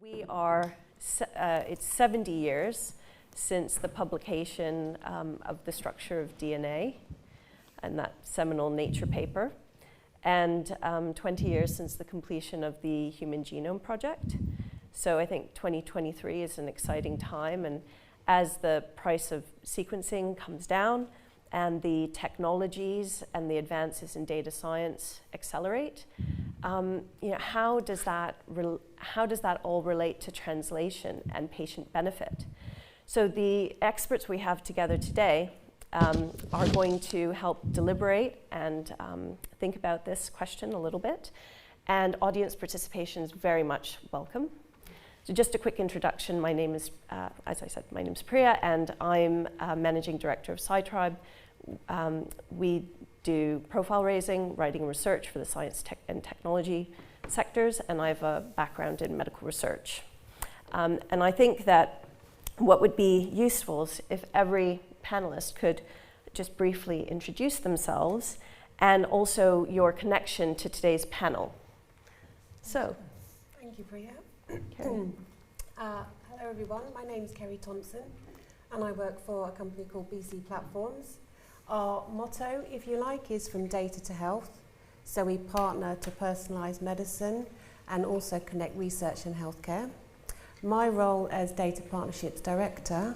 We are, it's 70 years since the publication of The Structure of DNA and that seminal Nature paper, and 20 years since the completion of the Human Genome Project. So I think 2023 is an exciting time, and as the price of sequencing comes down and the technologies and the advances in data science accelerate, how does that all relate to translation and patient benefit? So the experts we have together today are going to help deliberate and think about this question a little bit, and audience participation is very much welcome. So just a quick introduction, my name is, as I said, my name is Priya, and I'm Managing Director of SciTribe. We do profile raising, writing and research for the science and technology sectors, and I have a background in medical research. And I think that what would be useful is if every panelist could just briefly introduce themselves and also your connection to today's panel. So. Thank you, Priya. Hello everyone, my name is Kerry Thompson and I work for a company called BC Platforms. Our motto, if you like, is from data to health. So we partner to personalise medicine and also connect research and healthcare. My role as Data Partnerships Director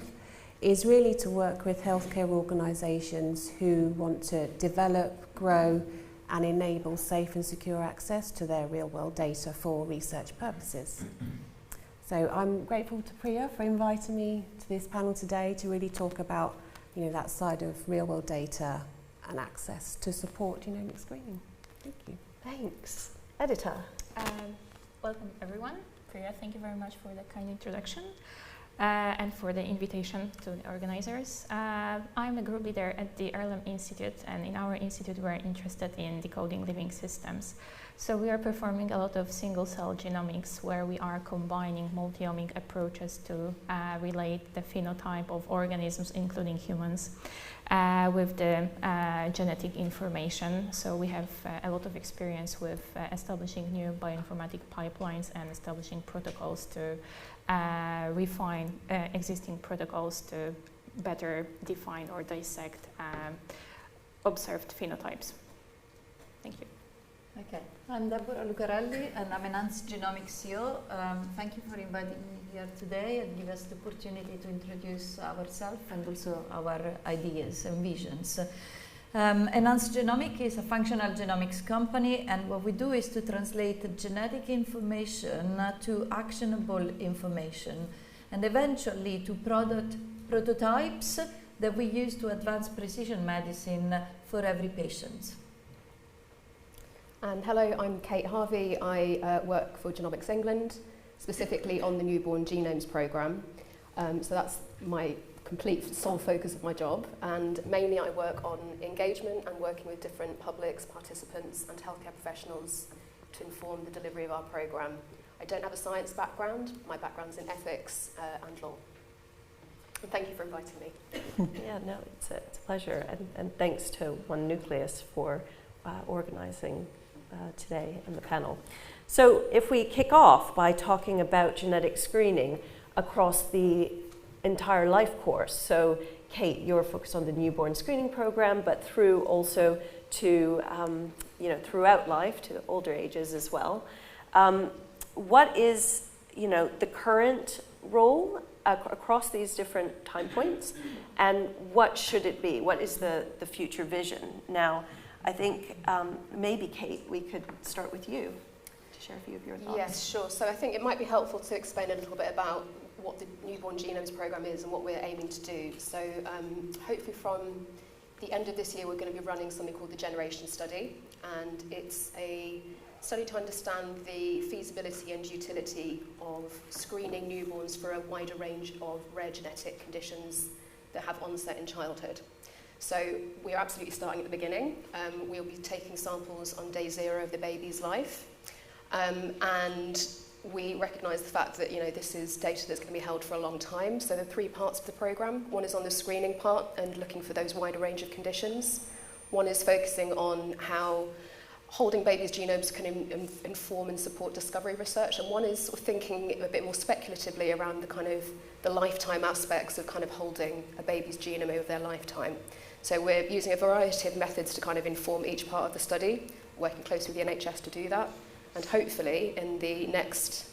is really to work with healthcare organisations who want to develop, grow and enable safe and secure access to their real-world data for research purposes. So I'm grateful to Priya for inviting me to this panel today to really talk about that side of real-world data and access to support genomic screening. Thank you. Thanks. Edyta. Welcome everyone. Priya, thank you very much for the kind introduction and for the invitation to the organizers. I'm a group leader at the Earlham Institute, and in our institute we're interested in decoding living systems. So we are performing a lot of single-cell genomics where we are combining multi-omic approaches to relate the phenotype of organisms, including humans, with the genetic information. So we have a lot of experience with establishing new bioinformatic pipelines and establishing protocols to refine existing protocols to better define or dissect observed phenotypes. Thank you. Okay, I'm Debora Lucarelli and I'm Enhanced Genomics CEO. Thank you for inviting me here today and give us the opportunity to introduce ourselves and also our ideas and visions. Enhanced Genomics is a functional genomics company, and what we do is to translate genetic information to actionable information and eventually to prototypes that we use to advance precision medicine for every patient. And hello, I'm Kate Harvey. I work for Genomics England, specifically on the Newborn Genomes Programme. So that's my complete sole focus of my job, and mainly I work on engagement and working with different publics, participants and healthcare professionals to inform the delivery of our programme. I don't have a science background, my background's in ethics and law. And thank you for inviting me. Yeah, no, it's a pleasure, and thanks to One Nucleus for organising today in the panel. So if we kick off by talking about genetic screening across the entire life course. So Kate, you're focused on the newborn screening program, but through also to, throughout life, to older ages as well. What is, the current role across these different time points, and what should it be? What is the future vision? Now, I think maybe, Kate, we could start with you to share a few of your thoughts. Yes, sure. So I think it might be helpful to explain a little bit about what the Newborn Genomes Programme is and what we're aiming to do. So hopefully from the end of this year, we're going to be running something called the Generation Study, and it's a study to understand the feasibility and utility of screening newborns for a wider range of rare genetic conditions that have onset in childhood. So we're absolutely starting at the beginning. We'll be taking samples on day 0 of the baby's life, and we recognise the fact that this is data that's going to be held for a long time. So there are 3 parts of the programme. One is on the screening part and looking for those wider range of conditions. One is focusing on how holding babies' genomes can inform and support discovery research, and one is sort of thinking a bit more speculatively around the kind of the lifetime aspects of kind of holding a baby's genome over their lifetime. So we're using a variety of methods to kind of inform each part of the study, working closely with the NHS to do that, and hopefully in the next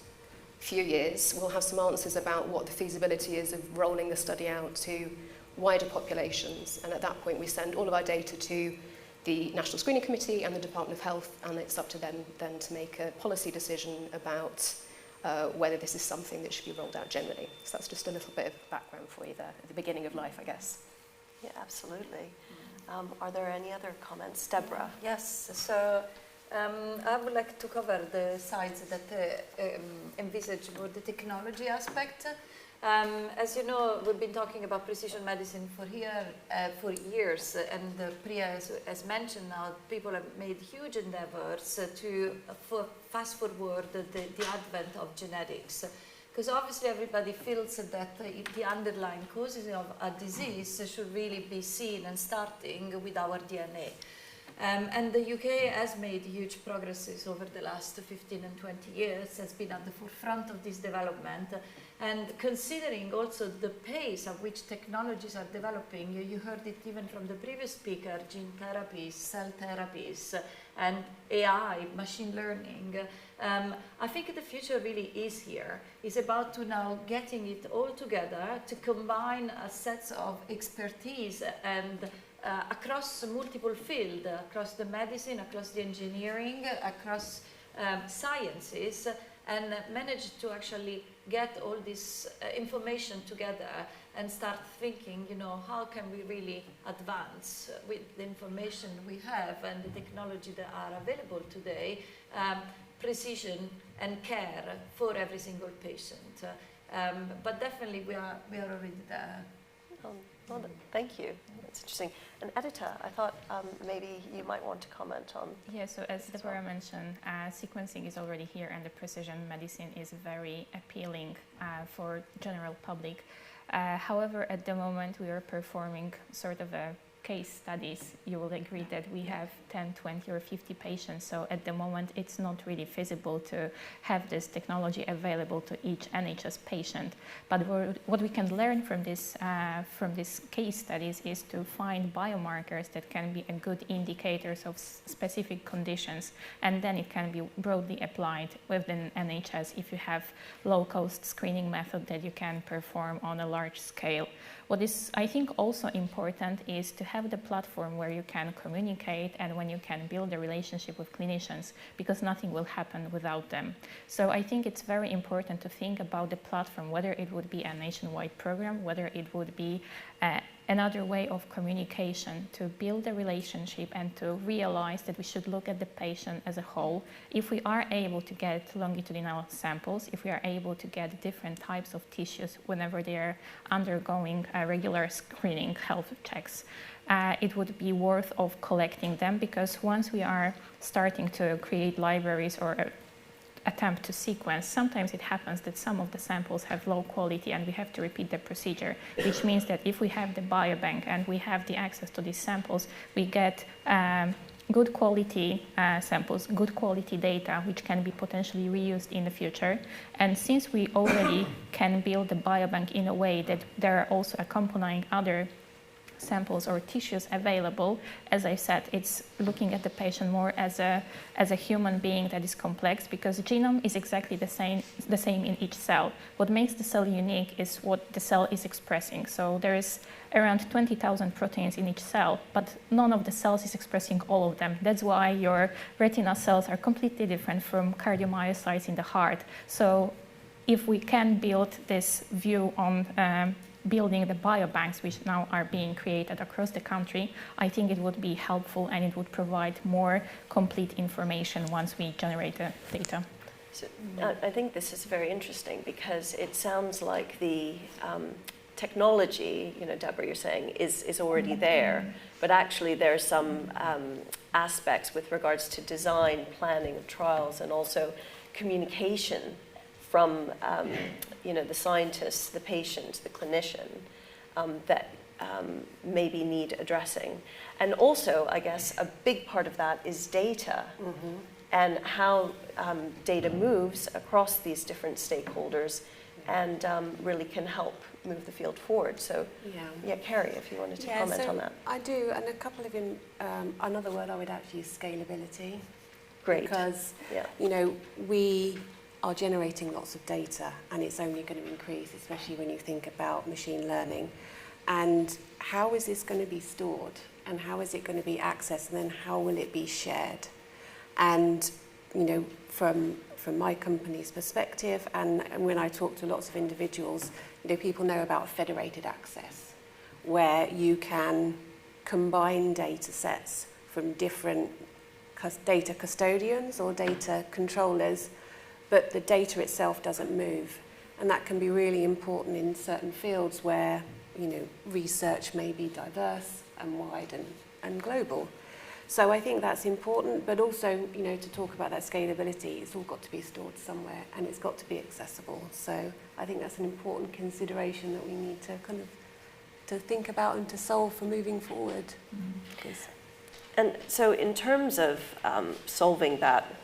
few years we'll have some answers about what the feasibility is of rolling the study out to wider populations, and at that point we send all of our data to the National Screening Committee and the Department of Health, and it's up to them then to make a policy decision about whether this is something that should be rolled out generally. So that's just a little bit of background for you there at the beginning of life, I guess. Yeah, absolutely. Are there any other comments? Deborah? Yes, so I would like to cover the sides that envisage more the technology aspect. As you know, we've been talking about precision medicine for years, and Priya has mentioned now people have made huge endeavors to fast forward the advent of genetics. Because obviously everybody feels that the underlying causes of a disease should really be seen and starting with our DNA. And the UK has made huge progresses over the last 15 and 20 years, has been at the forefront of this development. And considering also the pace at which technologies are developing, you heard it even from the previous speaker, gene therapies, cell therapies, and AI, machine learning. I think the future really is here. It's about to now getting it all together to combine a set of expertise and across multiple fields, across the medicine, across the engineering, across sciences, and manage to actually get all this information together and start thinking, you know, how can we really advance with the information we have and the technology that are available today, precision and care for every single patient. But definitely we are already there. Well, thank you. That's interesting. And Edyta, I thought maybe you might want to comment on. Yeah, so as Debora mentioned, sequencing is already here, and the precision medicine is very appealing for general public. However, at the moment we are performing sort of a case studies. You will agree that we have 10, 20 or 50 patients, so at the moment it's not really feasible to have this technology available to each NHS patient. But what we can learn from these case studies is to find biomarkers that can be a good indicators of specific conditions, and then it can be broadly applied within NHS if you have low-cost screening method that you can perform on a large scale. What is, I think, also important is to have the platform where you can communicate and when you can build a relationship with clinicians, because nothing will happen without them. So I think it's very important to think about the platform, whether it would be a nationwide program, whether it would be another way of communication, to build a relationship and to realize that we should look at the patient as a whole. If we are able to get longitudinal samples, if we are able to get different types of tissues whenever they are undergoing regular screening health checks, it would be worth of collecting them, because once we are starting to create libraries or attempt to sequence, sometimes it happens that some of the samples have low quality and we have to repeat the procedure, which means that if we have the biobank and we have the access to these samples, we get good quality samples, good quality data, which can be potentially reused in the future. And since we already can build the biobank in a way that there are also accompanying other samples or tissues available, as I said, it's looking at the patient more as a human being that is complex, because the genome is exactly the same in each cell. What makes the cell unique is what the cell is expressing. So there is around 20,000 proteins in each cell, but none of the cells is expressing all of them. That's why your retina cells are completely different from cardiomyocytes in the heart. So if we can build this view on building the biobanks, which now are being created across the country, I think it would be helpful and it would provide more complete information once we generate the data. So, I think this is very interesting, because it sounds like the technology, you know, Deborah, you're saying, is already there, but actually there are some aspects with regards to design, planning of trials, and also communication from you know, the scientists, the patient, the clinician, that maybe need addressing. And also, I guess, a big part of that is data and how data moves across these different stakeholders and really can help move the field forward. So, yeah, Kerry, if you wanted to comment on that. I do, and a couple of, another word I would actually use scalability. Great. Because, you know, we are generating lots of data and it's only going to increase, especially when you think about machine learning. And how is this going to be stored? And how is it going to be accessed? And then how will it be shared? And, you know, from my company's perspective, and when I talk to lots of individuals, you know, people know about federated access, where you can combine data sets from different data custodians or data controllers, but the data itself doesn't move. And that can be really important in certain fields where, you know, research may be diverse and wide and global. So I think that's important, but also, you know, to talk about that scalability, it's all got to be stored somewhere and it's got to be accessible. So I think that's an important consideration that we need to kind of to think about and to solve for moving forward. And so in terms of solving that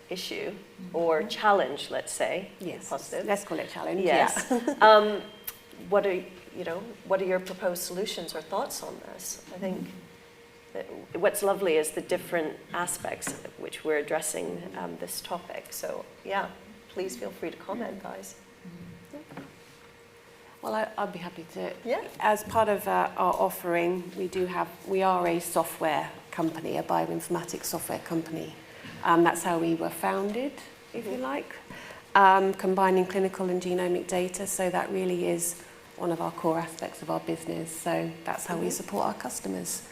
issue or challenge, let's say, positive. Let's call it challenge. Yes. What are your proposed solutions or thoughts on this? I think that what's lovely is the different aspects of which we're addressing this topic. So yeah, please feel free to comment, guys. Well, I'd be happy to. Yeah. As part of our offering, we are a software company, a bioinformatics software company. That's how we were founded, if you like, combining clinical and genomic data. So that really is one of our core aspects of our business. So that's how we support our customers.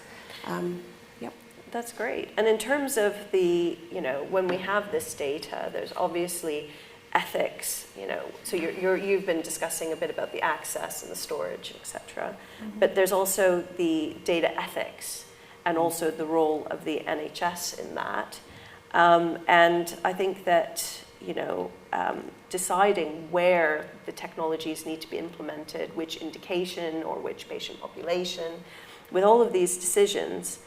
That's great. And in terms of the, you know, when we have this data, there's obviously ethics, you know, so you've been discussing a bit about the access and the storage, etc. But there's also the data ethics and also the role of the NHS in that. And I think that, you know, deciding where the technologies need to be implemented, which indication or which patient population, with all of these decisions,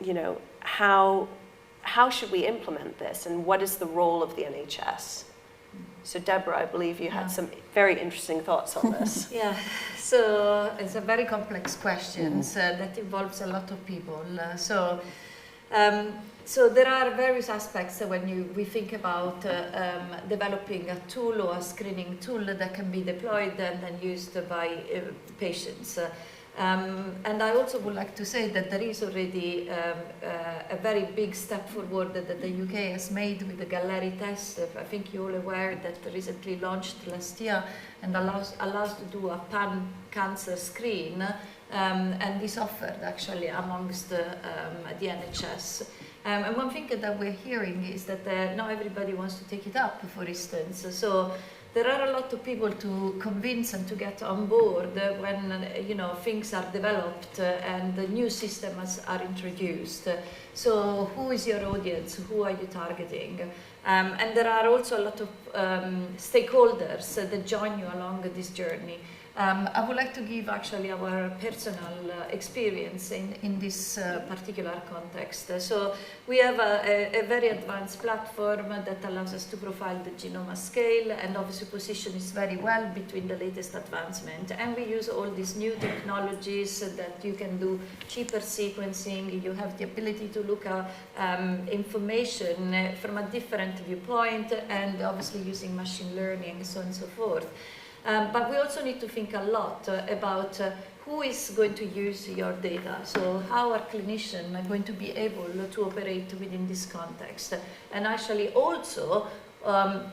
you know, how should we implement this and what is the role of the NHS? So Deborah, I believe you had some very interesting thoughts on this. Yeah, so it's a very complex question that involves a lot of people. So there are various aspects when we think about developing a tool or a screening tool that can be deployed and then used by patients. And I also would like to say that there is already a very big step forward that the UK has made with the Galleri test. I think you're all aware that recently launched last year and allows to do a pan-cancer screen, and this offered actually amongst the NHS. And one thing that we're hearing is that not everybody wants to take it up, for instance. So there are a lot of people to convince and to get on board when you know things are developed and the new systems are introduced. So who is your audience? Who are you targeting? And there are also a lot of stakeholders that join you along this journey. I would like to give actually our personal experience in this particular context. So we have a very advanced platform that allows us to profile the genome at scale and obviously position is very well between the latest advancement. And we use all these new technologies that you can do cheaper sequencing. You have the ability to look at information from a different viewpoint and obviously using machine learning and so on and so forth. But we also need to think a lot about who is going to use your data. So how are clinicians going to be able to operate within this context? And actually also,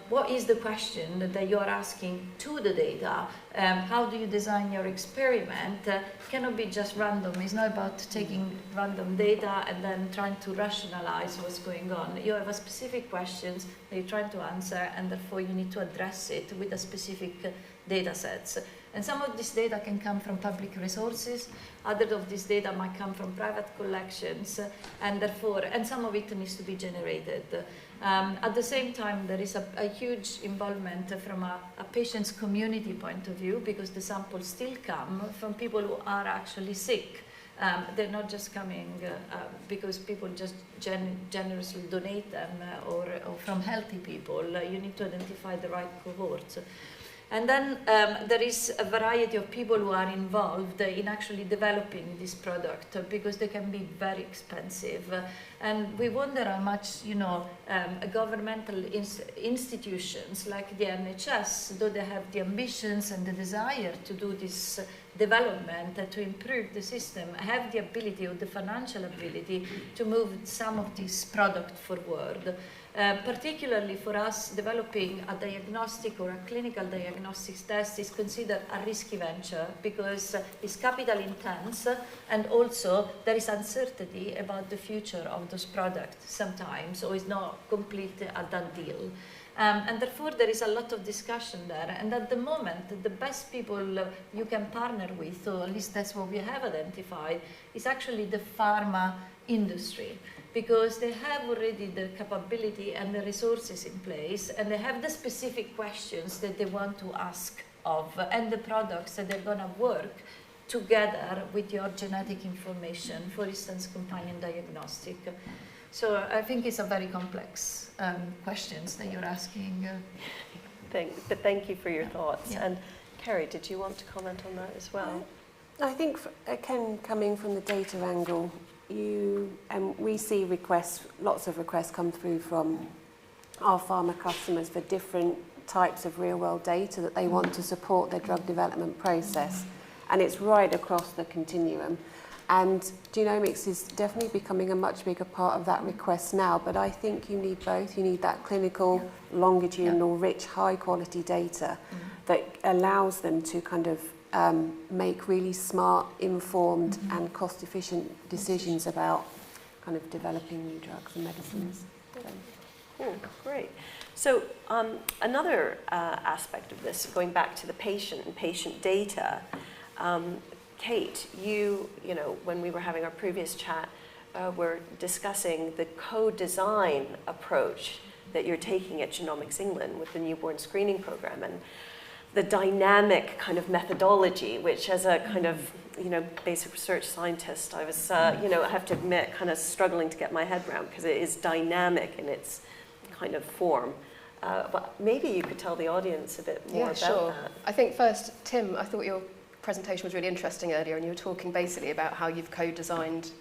what is the question that you are asking to the data? How do you design your experiment? It cannot be just random. It's not about taking random data and then trying to rationalize what's going on. You have a specific questions that you're trying to answer, and therefore you need to address it with a specific data sets. And some of this data can come from public resources, other of this data might come from private collections, and therefore, and some of it needs to be generated. At the same time, there is a huge involvement from a patient's community point of view, because the samples still come from people who are actually sick. They're not just coming because people just generously donate them or from healthy people. You need to identify the right cohorts. And then there is a variety of people who are involved in actually developing this product, because they can be very expensive. And we wonder how much, governmental institutions like the NHS, though they have the ambitions and the desire to do this development to improve the system, have the ability or the financial ability to move some of this product forward. Particularly for us, developing a diagnostic or a clinical diagnostics test is considered a risky venture, because it's capital intense, and also there is uncertainty about the future of those products sometimes, or it's not completely a done deal. And therefore there is a lot of discussion there, and at the moment the best people you can partner with, or at least that's what we have identified, is actually the pharma industry, because they have already the capability and the resources in place, and they have the specific questions that they want to ask of, and the products that they're going to work together with your genetic information, for instance, companion diagnostic. So I think it's a very complex questions that you're asking. But thank you for your thoughts. Yeah. And Kerry, did you want to comment on that as well? I think, again, coming from the data angle, we see lots of requests come through from our pharma customers for different types of real-world data that they want to support their drug development process. And it's right across the continuum. And genomics is definitely becoming a much bigger part of that request now, but I think you need both. You need that clinical, longitudinal, rich, high-quality data that allows them to kind of make really smart, informed and cost-efficient decisions about kind of developing new drugs and medicines. Cool, great. So another aspect of this, going back to the patient and patient data, Kate, you know, when we were having our previous chat, we're discussing the co-design approach that you're taking at Genomics England with the newborn screening program, and the dynamic kind of methodology, which as a kind of, you know, basic research scientist, I was, you know, I have to admit, kind of struggling to get my head around, because it is dynamic in its kind of form. But maybe you could tell the audience a bit more about that. I think first, Tim, I thought your presentation was really interesting earlier, and you were talking basically about how you've co-designed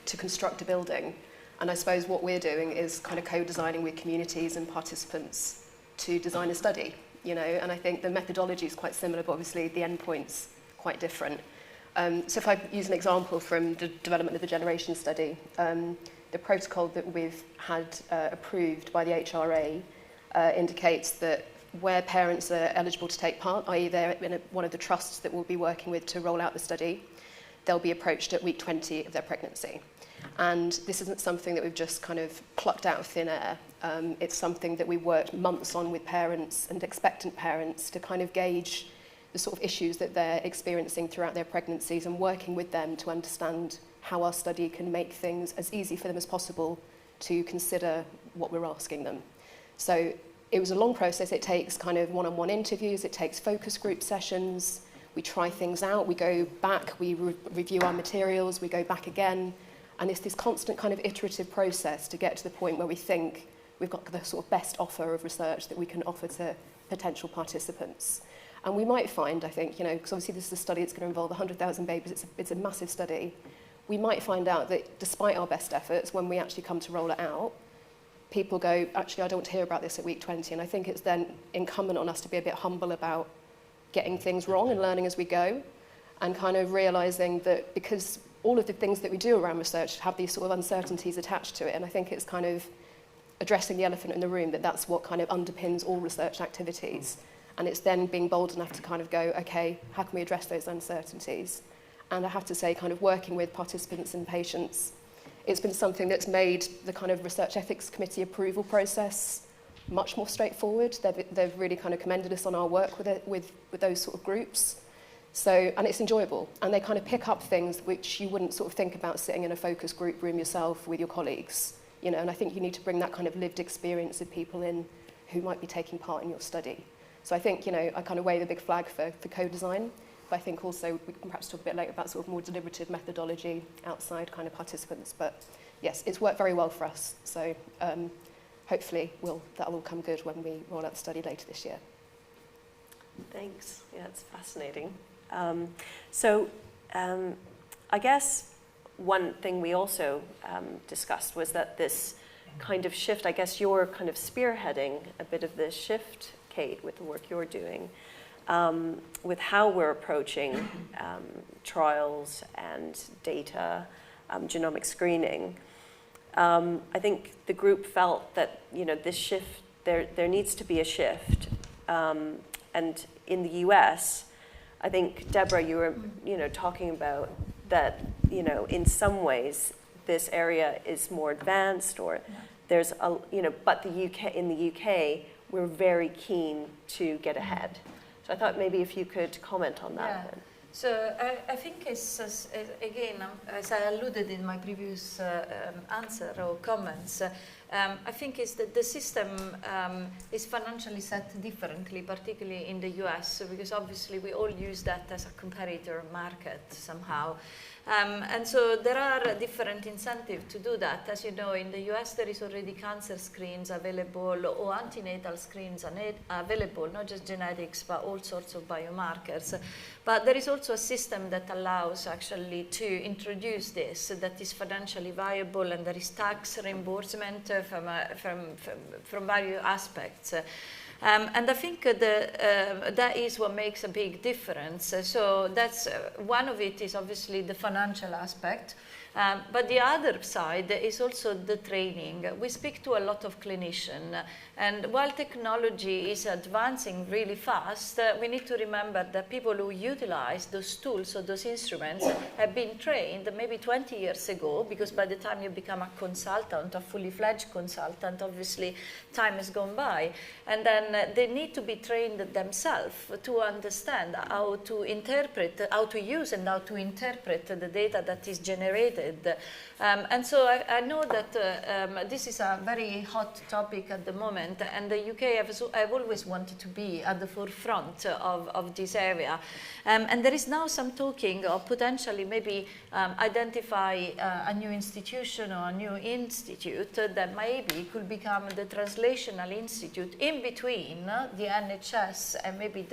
to construct a building. And I suppose what we're doing is kind of co-designing with communities and participants to design a study, you know, and I think the methodology is quite similar, but obviously the endpoint's quite different. So if I use an example from the development of the generation study, the protocol that we've had approved by the HRA indicates that where parents are eligible to take part, i.e. they're in one of the trusts that we'll be working with to roll out the study, they'll be approached at week 20 of their pregnancy. And this isn't something that we've just kind of plucked out of thin air. It's something that we worked months on with parents and expectant parents to kind of gauge the sort of issues that they're experiencing throughout their pregnancies, and working with them to understand how our study can make things as easy for them as possible to consider what we're asking them. So it was a long process. It takes kind of one-on-one interviews, it takes focus group sessions, we try things out, we go back, we review our materials, we go back again, and it's this constant kind of iterative process to get to the point where we think we've got the sort of best offer of research that we can offer to potential participants. And we might find, I think, you know, because obviously this is a study that's going to involve 100,000 babies, it's a massive study, we might find out that despite our best efforts, when we actually come to roll it out, people go, actually, I don't want to hear about this at week 20. And I think it's then incumbent on us to be a bit humble about getting things wrong and learning as we go, and kind of realising that because all of the things that we do around research have these sort of uncertainties attached to it, and I think it's kind of addressing the elephant in the room, that that's what kind of underpins all research activities. And it's then being bold enough to kind of go, okay, how can we address those uncertainties? And I have to say, kind of working with participants and patients, it's been something that's made the kind of research ethics committee approval process much more straightforward. They've really kind of commended us on our work with those sort of groups. So, and it's enjoyable, and they kind of pick up things which you wouldn't sort of think about sitting in a focus group room yourself with your colleagues, you know, and I think you need to bring that kind of lived experience of people in who might be taking part in your study. So I think, you know, I kind of wave a big flag for co-design, but I think also we can perhaps talk a bit later about sort of more deliberative methodology outside kind of participants, but yes, it's worked very well for us, so hopefully that'll all come good when we roll out the study later this year. Thanks. Yeah, it's fascinating. I guess one thing we also discussed was that this kind of shift, I guess you're kind of spearheading a bit of this shift, Kate, with the work you're doing, with how we're approaching trials and data, genomic screening. I think the group felt that, you know, this shift, there needs to be a shift. And in the US, I think, Deborah, you were, you know, talking about that, you know, in some ways, this area is more advanced, or there's a, you know, but in the UK, we're very keen to get ahead. So I thought maybe if you could comment on that then. So I think it's, again, as I alluded in my previous answer or comments, I think is that the system is financially set differently, particularly in the US, because obviously we all use that as a comparator market somehow. And so there are different incentives to do that. As you know, in the US there is already cancer screens available or antenatal screens available, not just genetics, but all sorts of biomarkers. But there is also a system that allows actually to introduce this, that is financially viable, and there is tax reimbursement from various aspects. And I think that is what makes a big difference. So that's one of it is obviously the financial aspect. But the other side is also the training. We speak to a lot of clinicians, and while technology is advancing really fast, we need to remember that people who utilize those tools or those instruments have been trained maybe 20 years ago, because by the time you become a consultant, a fully fledged consultant, obviously time has gone by. And then they need to be trained themselves to understand how to interpret, how to use and how to interpret the data that is generated. And so I know that this is a very hot topic at the moment, and the UK have always wanted to be at the forefront of this area. And there is now some talking of potentially maybe identify a new institution or a new institute that maybe could become the translational institute in between the NHS and maybe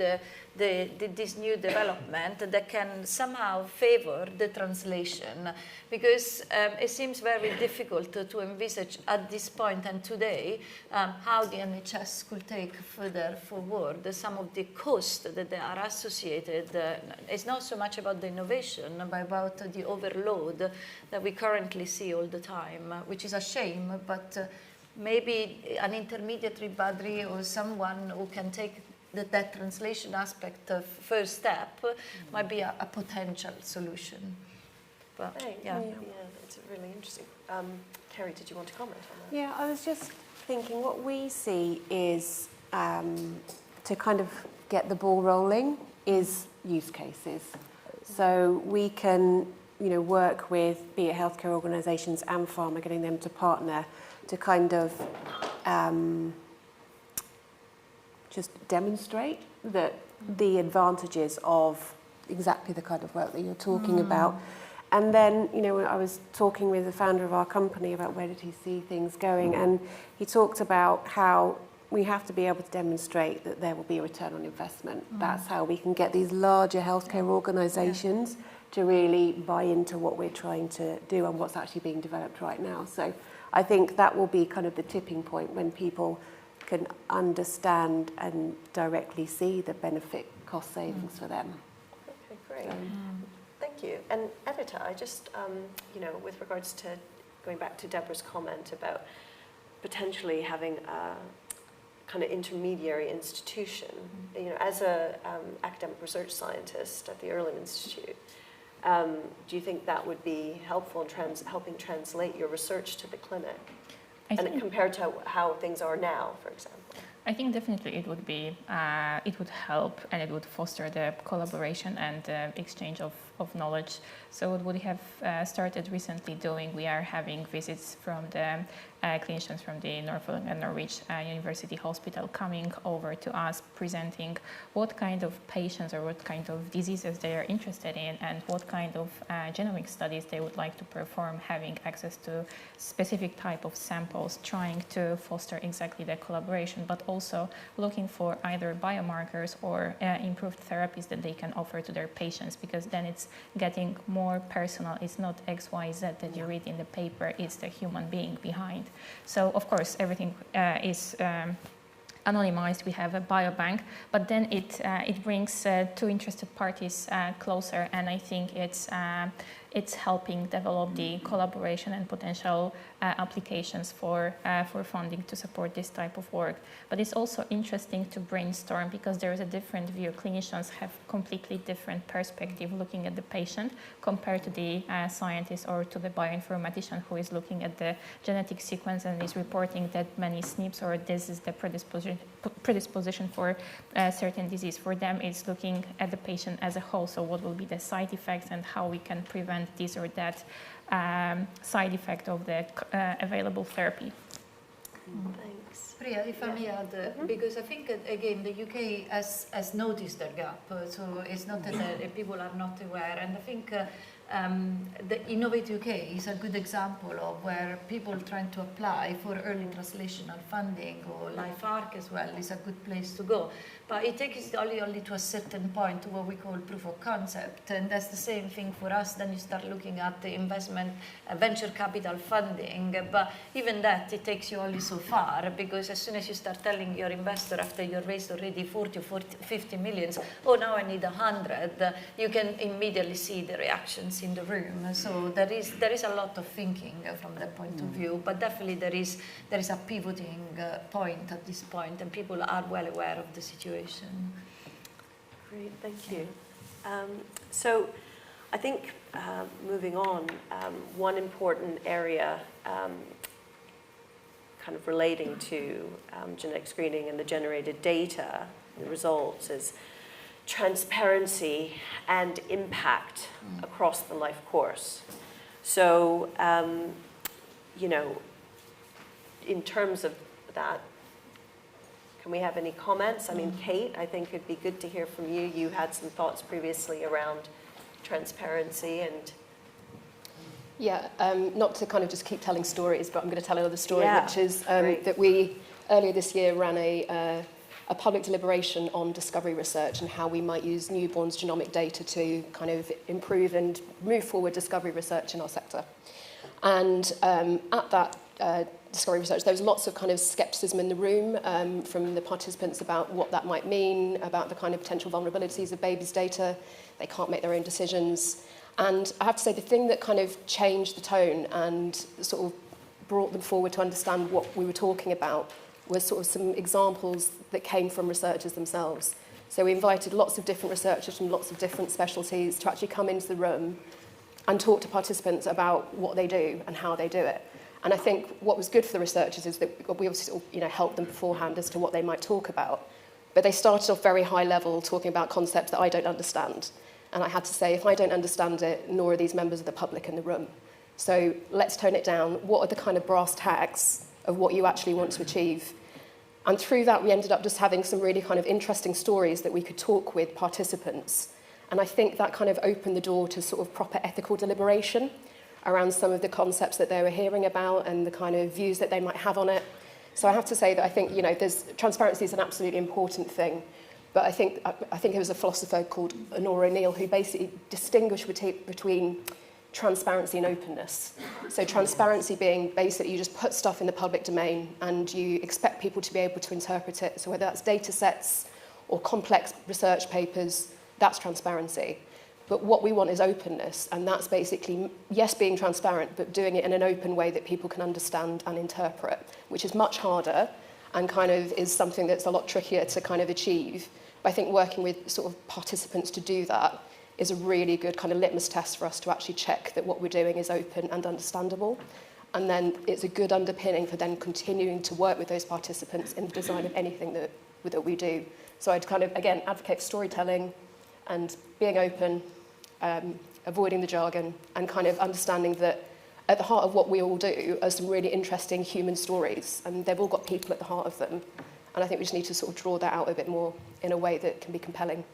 this new development that can somehow favor the translation, because it seems very difficult to envisage at this point and today how the NHS could take further forward some of the costs that they are associated. It's not so much about the innovation, but about the overload that we currently see all the time, which is a shame, but maybe an intermediary body or someone who can take that translation aspect of first step might be a potential solution. But, yeah, it's really interesting. Kerry, did you want to comment on that? Yeah, I was just thinking what we see is to kind of get the ball rolling is use cases. So we can, you know, work with, be it healthcare organisations and pharma, getting them to partner to kind of just demonstrate that the advantages of exactly the kind of work that you're talking about. And then, you know, I was talking with the founder of our company about where did he see things going, and he talked about how we have to be able to demonstrate that there will be a return on investment. That's how we can get these larger healthcare organisations to really buy into what we're trying to do and what's actually being developed right now. So I think that will be kind of the tipping point when people can understand and directly see the benefit cost savings for them. Okay, great. Thank you. And Edyta, I just, you know, with regards to going back to Deborah's comment about potentially having a kind of intermediary institution, you know, as a academic research scientist at the Earlham Institute, do you think that would be helpful in helping translate your research to the clinic? and compared to how things are now, for example? I think definitely it would help, and it would foster the collaboration and exchange of knowledge. So what we have started recently doing, we are having visits from the clinicians from the Norfolk and Norwich University Hospital coming over to us, presenting what kind of patients or what kind of diseases they are interested in and what kind of genomic studies they would like to perform, having access to specific type of samples, trying to foster exactly the collaboration, but also looking for either biomarkers or improved therapies that they can offer to their patients, because then it's getting more personal. It's not XYZ that you read in the paper, it's the human being behind. So of course everything is anonymized. We have a biobank, but then it brings two interested parties closer, and I think it's helping develop the collaboration and potential applications for funding to support this type of work. But it's also interesting to brainstorm, because there is a different view. Clinicians have completely different perspective looking at the patient compared to the scientist or to the bioinformatician who is looking at the genetic sequence and is reporting that many SNPs or this is the predisposition for certain disease. For them, it's looking at the patient as a whole. So what will be the side effects and how we can prevent this or that side effect of the available therapy. Thanks. Priya, if I may add, because I think, again, the UK has noticed that gap, so it's not that people are not aware, and I think the Innovate UK is a good example of where people trying to apply for early translational funding, or LifeArc as well is a good place to go. But it takes it only to a certain point, to what we call proof of concept, and that's the same thing for us. Then you start looking at the investment, venture capital funding, but even that, it takes you only so far, because as soon as you start telling your investor after you've raised already 40, 50 millions, oh, now I need 100, you can immediately see the reactions in the room. So there is a lot of thinking from that point of view, but definitely there is a pivoting point at this point, and people are well aware of the situation. Great, thank you. So I think moving on, one important area kind of relating to genetic screening and the generated data, the results, is transparency and impact across the life course. So, you know, in terms of that, can we have any comments? I mean, Kate, I think it'd be good to hear from you. You had some thoughts previously around transparency and... Yeah, not to kind of just keep telling stories, but I'm going to tell another story, which is that we, earlier this year, ran a public deliberation on discovery research and how we might use newborns' genomic data to kind of improve and move forward discovery research in our sector. And at that discovery research, there was lots of kind of skepticism in the room from the participants about what that might mean, about the kind of potential vulnerabilities of babies' data. They can't make their own decisions. And I have to say, the thing that kind of changed the tone and sort of brought them forward to understand what we were talking about was sort of some examples that came from researchers themselves. So we invited lots of different researchers from lots of different specialties to actually come into the room and talk to participants about what they do and how they do it. And I think what was good for the researchers is that we obviously helped them beforehand as to what they might talk about. But they started off very high level, talking about concepts that I don't understand. And I had to say, if I don't understand it, nor are these members of the public in the room. So let's tone it down. What are the kind of brass tacks of what you actually want to achieve? And through that, we ended up just having some really kind of interesting stories that we could talk with participants. And I think that kind of opened the door to sort of proper ethical deliberation around some of the concepts that they were hearing about and the kind of views that they might have on it. So I have to say that I think, transparency is an absolutely important thing. But I think it was a philosopher called Honora O'Neill who basically distinguished between transparency and openness. So transparency being basically you just put stuff in the public domain and you expect people to be able to interpret it. So whether that's data sets or complex research papers, that's transparency. But what we want is openness, and that's basically, yes, being transparent, but doing it in an open way that people can understand and interpret, which is much harder and kind of is something that's a lot trickier to kind of achieve. But I think working with sort of participants to do that is a really good kind of litmus test for us to actually check that what we're doing is open and understandable. And then it's a good underpinning for then continuing to work with those participants in the design of anything that we do. So I'd kind of, again, advocate for storytelling and being open, avoiding the jargon, and kind of understanding that at the heart of what we all do are some really interesting human stories, and they've all got people at the heart of them. And I think we just need to sort of draw that out a bit more in a way that can be compelling.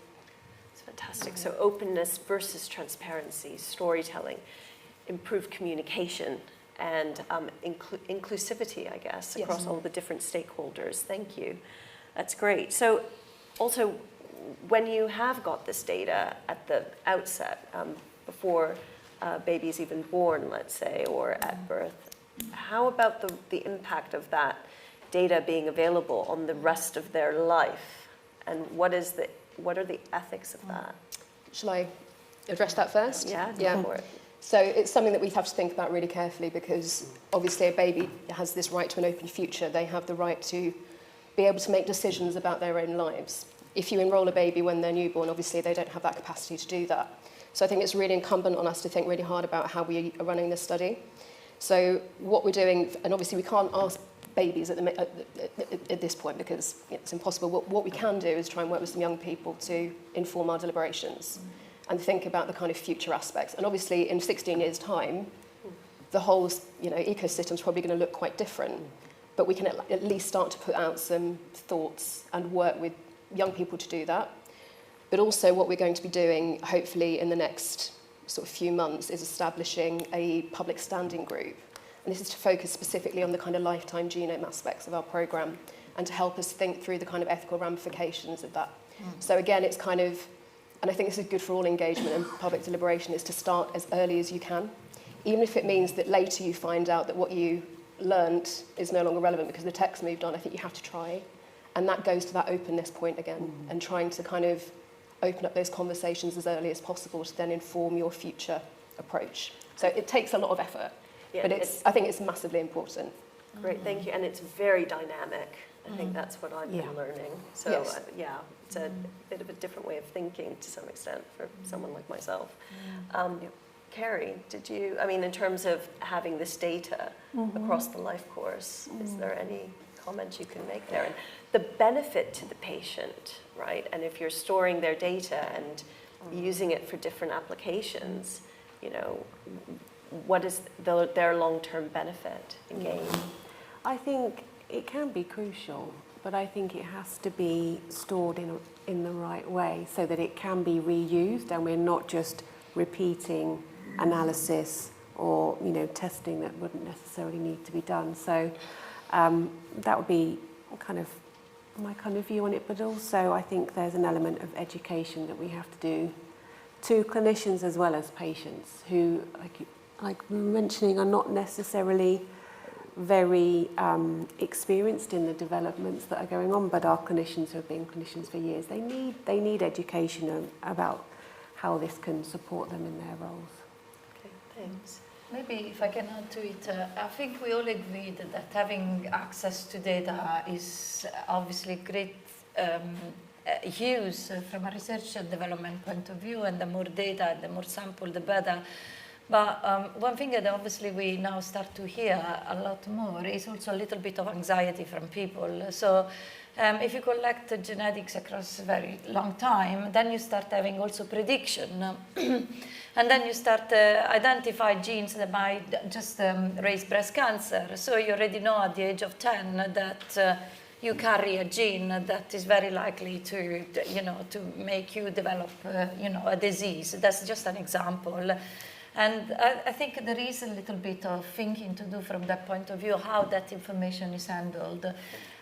It's fantastic. So openness versus transparency, storytelling, improved communication, and inclusivity, I guess, across all the different stakeholders. Thank you. That's great. So also, when you have got this data at the outset, before a baby's even born, let's say, or at birth, how about the impact of that data being available on the rest of their life? And what are the ethics of that? Shall I address that first? Yeah. For it. So it's something that we have to think about really carefully, because obviously a baby has this right to an open future. They have the right to be able to make decisions about their own lives. If you enrol a baby when they're newborn, obviously they don't have that capacity to do that. So I think it's really incumbent on us to think really hard about how we are running this study. So what we're doing, and obviously we can't ask babies at this point because it's impossible. What we can do is try and work with some young people to inform our deliberations and think about the kind of future aspects. And obviously in 16 years' time, the whole ecosystem is probably going to look quite different. But we can at least start to put out some thoughts and work with young people to do that. But also what we're going to be doing, hopefully in the next sort of few months, is establishing a public standing group. And this is to focus specifically on the kind of lifetime genome aspects of our programme and to help us think through the kind of ethical ramifications of that. So again, it's kind of, and I think this is good for all engagement and public deliberation, is to start as early as you can. Even if it means that later you find out that what you learned is no longer relevant because the text moved on, I think you have to try. And that goes to that openness point again, and trying to kind of open up those conversations as early as possible to then inform your future approach. So it takes a lot of effort, but I think it's massively important. Great, thank you. And it's very dynamic. I think that's what I've been learning. So it's a bit of a different way of thinking to some extent for someone like myself. Kerry, in terms of having this data across the life course, is there any comments you can make there? And the benefit to the patient, right? And if you're storing their data and using it for different applications, what is their long-term benefit and gain? I think it can be crucial, but I think it has to be stored in the right way so that it can be reused and we're not just repeating analysis or testing that wouldn't necessarily need to be done. So that would be kind of my kind of view on it, but also I think there's an element of education that we have to do to clinicians as well as patients who, like we were mentioning, are not necessarily very experienced in the developments that are going on, but our clinicians who have been clinicians for years, they need education about how this can support them in their roles. Okay, thanks. Maybe if I can add to it, I think we all agreed that having access to data is obviously great use from a research and development point of view, and the more data, the more sample, the better. But one thing that obviously we now start to hear a lot more is also a little bit of anxiety from people. So if you collect genetics across a very long time, then you start having also prediction. And then you start identify genes that might just raise breast cancer. So you already know at the age of 10 that you carry a gene that is very likely to make you develop, a disease. That's just an example. And I think there is a little bit of thinking to do from that point of view, how that information is handled.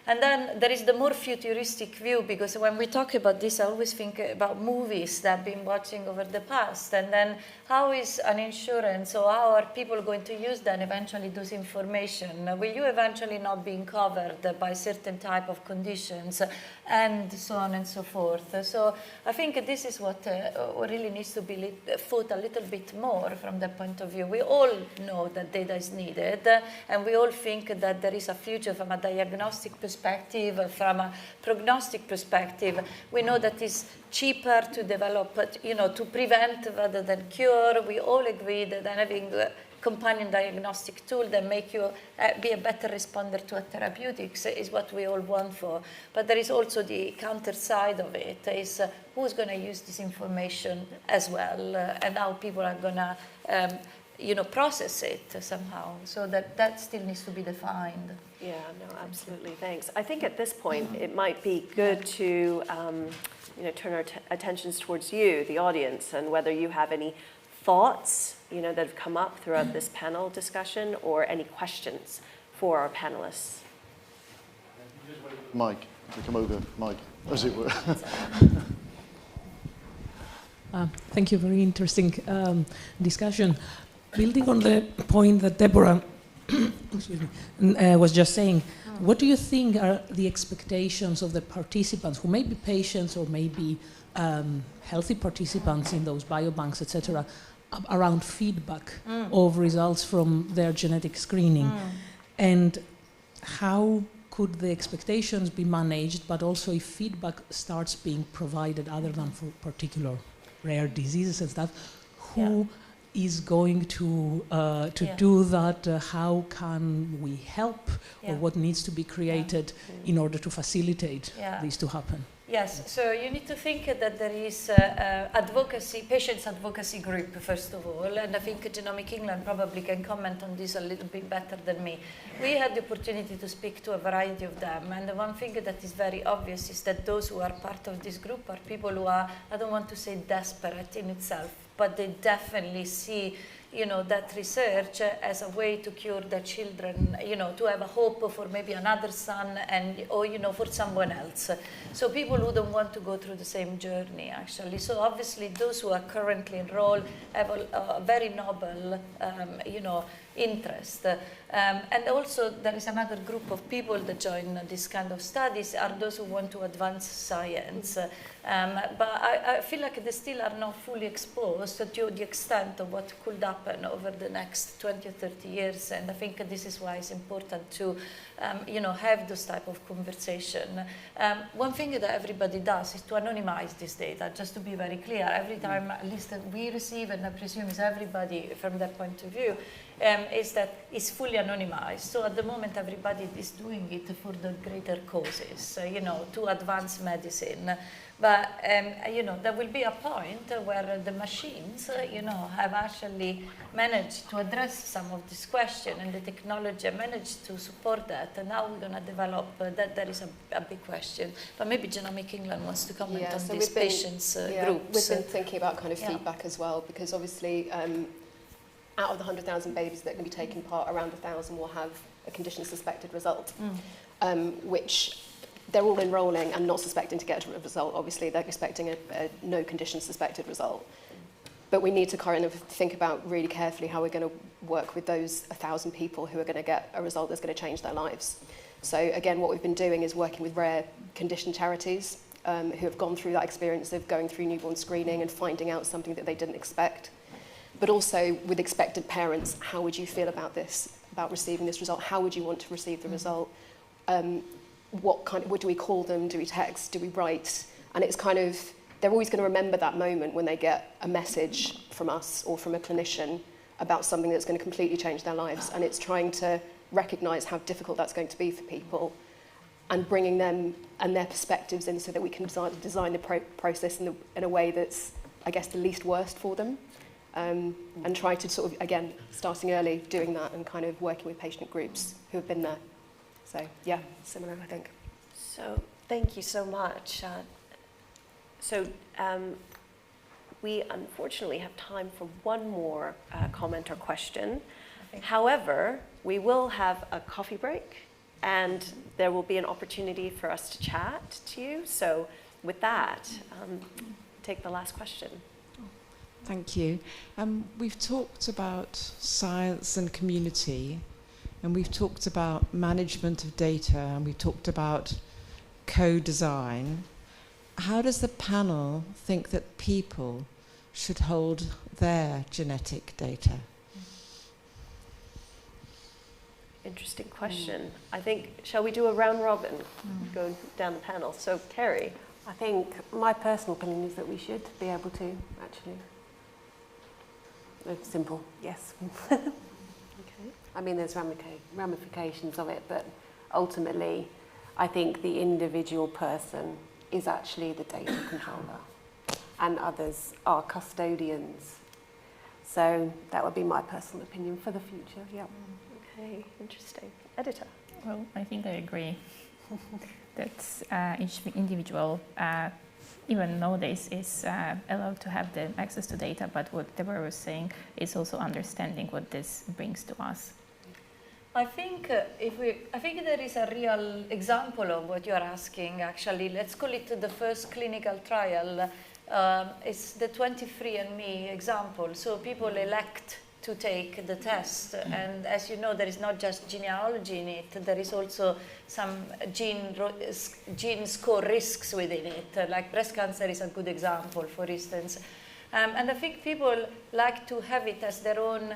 And then there is the more futuristic view, because when we talk about this, I always think about movies that I've been watching over the past. And then how is an insurance, or how are people going to use then eventually those information? Will you eventually not being covered by certain type of conditions, and so on and so forth? So I think this is what really needs to be thought a little bit more from that point of view. We all know that data is needed, and we all think that there is a future from a diagnostic perspective, from a prognostic perspective. We know that it's cheaper to develop, to prevent rather than cure. We all agree that having companion diagnostic tool that make you be a better responder to a therapeutics is what we all want for. But there is also the counter side of it, is who's going to use this information as well, and how people are going to process it somehow. So that still needs to be defined. Yeah, no, absolutely. Thanks. I think at this point it might be good to turn our attentions towards you, the audience, and whether you have any thoughts that have come up throughout this panel discussion, or any questions for our panelists. Mike, to come over, Mike, as it were. Thank you. Very interesting discussion. Building on the point that Deborah was just saying, what do you think are the expectations of the participants, who may be patients or maybe healthy participants in those biobanks, etc., around feedback of results from their genetic screening? And how could the expectations be managed, but also if feedback starts being provided other than for particular rare diseases and stuff, who is going to do that? How can we help, or what needs to be created in order to facilitate this to happen? Yes, so you need to think that there is patients advocacy group, first of all, and I think Genomics England probably can comment on this a little bit better than me. We had the opportunity to speak to a variety of them, and the one thing that is very obvious is that those who are part of this group are people who are, I don't want to say desperate in itself, but they definitely see that research as a way to cure their children, to have a hope for maybe another son or for someone else. So people who don't want to go through the same journey, actually. So obviously those who are currently enrolled have a very noble, interest. And also there is another group of people that join this kind of studies, are those who want to advance science. But I feel like they still are not fully exposed to the extent of what could happen over the next 20 or 30 years. And I think this is why it's important to have those type of conversation. One thing that everybody does is to anonymize this data, just to be very clear. Every time, at least that we receive, and I presume is everybody from that point of view, is that it's fully anonymized. So at the moment, everybody is doing it for the greater causes, to advance medicine. But, there will be a point where the machines, have actually managed to address some of this question, and the technology managed to support that. And now we're going to develop that is a big question. But maybe Genomics England wants to comment on these patients' groups. We've been thinking about kind of feedback as well, because obviously out of the 100,000 babies that are going to be taking part, around 1,000 will have a condition suspected result, which they're all enrolling and not suspecting to get a result. Obviously, they're expecting a no condition suspected result. But we need to kind of think about really carefully how we're going to work with those 1,000 people who are going to get a result that's going to change their lives. So again, what we've been doing is working with rare condition charities who have gone through that experience of going through newborn screening and finding out something that they didn't expect. But also with expectant parents, how would you feel about this, about receiving this result? How would you want to receive the result? What do we call them? Do we text? Do we write? And it's kind of, they're always going to remember that moment when they get a message from us or from a clinician about something that's going to completely change their lives. And it's trying to recognise how difficult that's going to be for people and bringing them and their perspectives in so that we can design the process in a way that's, I guess, the least worst for them. And try to sort of, again, starting early, doing that and kind of working with patient groups who have been there. So, yeah, similar, I think. So, thank you so much. We unfortunately have time for one more comment or question. However, we will have a coffee break, and there will be an opportunity for us to chat to you. So, with that, take the last question. Thank you. We've talked about science and community, and we've talked about management of data, and we've talked about co-design. How does the panel think that people should hold their genetic data? Interesting question. I think, shall we do a round robin, go down the panel? So, Kerry. I think my personal opinion is that we should be able to, actually. It's simple, yes. I mean, there's ramifications of it, but ultimately, I think the individual person is actually the data controller, and others are custodians. So that would be my personal opinion for the future. Yeah. Okay, interesting. Edyta? Well, I think I agree that each individual, even nowadays, is allowed to have the access to data, but what Debora was saying is also understanding what this brings to us. I think I think there is a real example of what you are asking. Actually, let's call it the first clinical trial. It's the 23andMe example. So people elect to take the test, and as you know, there is not just genealogy in it. There is also some gene score risks within it. Like breast cancer is a good example, for instance. And I think people like to have it as their own.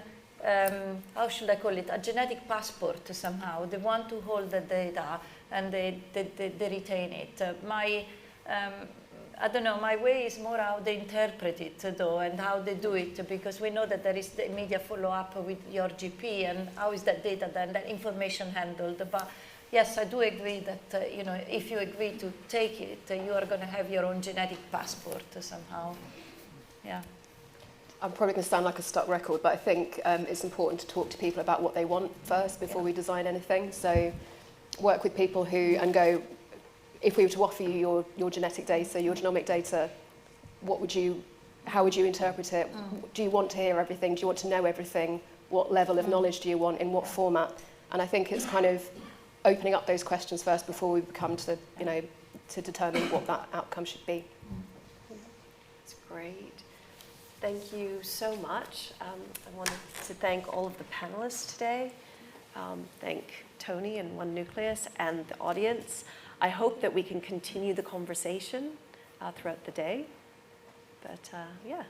How should I call it, a genetic passport somehow. They want to hold the data and they retain it. I don't know, my way is more how they interpret it though, and how they do it, because we know that there is the immediate follow-up with your GP, and how is that data then, that information handled. But yes, I do agree that you know, if you agree to take it, you are going to have your own genetic passport somehow. Yeah. I'm probably going to sound like a stuck record, but I think it's important to talk to people about what they want first before we design anything. So work with people who, and go, if we were to offer you your genetic data, your genomic data, how would you interpret it? Do you want to hear everything? Do you want to know everything? What level of knowledge do you want? In what format? And I think it's kind of opening up those questions first before we come to, you know, to determine what that outcome should be. That's great. Thank you so much. I wanted to thank all of the panelists today. Thank Tony and One Nucleus and the audience. I hope that we can continue the conversation throughout the day. But yeah.